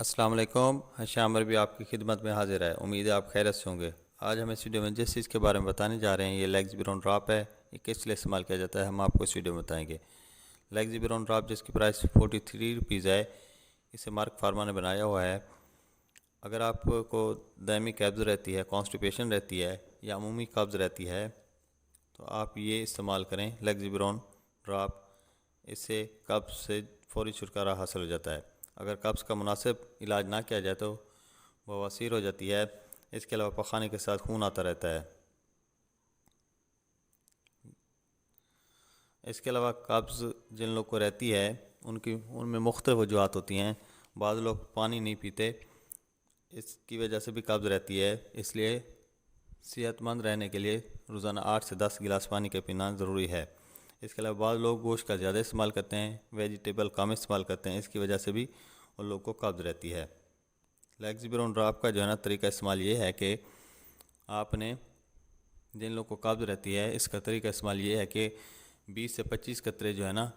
السلام علیکم، شامر بھی آپ کی خدمت میں حاضر ہے۔ امید ہے آپ خیرت سے ہوں گے۔ آج ہم اس ویڈیو میں جس چیز کے بارے میں بتانے جا رہے ہیں یہ لیگز براؤن ڈراپ ہے۔ یہ کس لیے استعمال کیا جاتا ہے ہم آپ کو اس ویڈیو میں بتائیں گے۔ لیگز براؤن ڈراپ جس کی پرائس 43 روپیز ہے، اسے مارک فارما نے بنایا ہوا ہے۔ اگر آپ کو دائمی قبض رہتی ہے، کانسٹیپیشن رہتی ہے یا عمومی قبض رہتی ہے تو آپ یہ استعمال کریں لیگز براؤن ڈراپ۔ اس سے قبض سے فوری چھٹکارا حاصل ہو جاتا ہے۔ اگر قبض کا مناسب علاج نہ کیا جائے تو بواسیر ہو جاتی ہے۔ اس کے علاوہ پخانے کے ساتھ خون آتا رہتا ہے۔ اس کے علاوہ قبض جن لوگ کو رہتی ہے ان میں مختلف وجوہات ہوتی ہیں۔ بعض لوگ پانی نہیں پیتے، اس کی وجہ سے بھی قبض رہتی ہے۔ اس لیے صحت مند رہنے کے لیے روزانہ 8 سے 10 گلاس پانی کا پینا ضروری ہے۔ اس کے علاوہ بعض لوگ گوشت کا زیادہ استعمال کرتے ہیں، ویجیٹیبل کم استعمال کرتے ہیں، اس کی وجہ سے بھی ان لوگوں کو قبض رہتی ہے۔ لیگز براؤن ڈراپ کا جو ہے نا طریقہ استعمال یہ ہے کہ آپ نے جن لوگوں کو قبض رہتی ہے اس کا طریقہ استعمال یہ ہے کہ 20 سے 25 قطرے جو ہے نا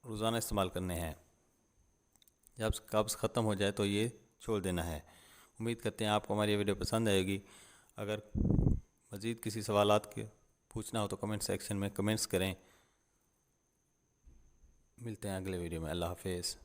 روزانہ استعمال کرنے ہیں۔ جب قبض ختم ہو جائے تو یہ چھوڑ دینا ہے۔ امید کرتے ہیں آپ کو ہماری یہ ویڈیو پسند آئے گی۔ اگر مزید کسی سوالات کے پوچھنا ہو تو کمنٹ سیکشن میں کمنٹس کریں۔ ملتے ہیں اگلے ویڈیو میں۔ اللہ حافظ۔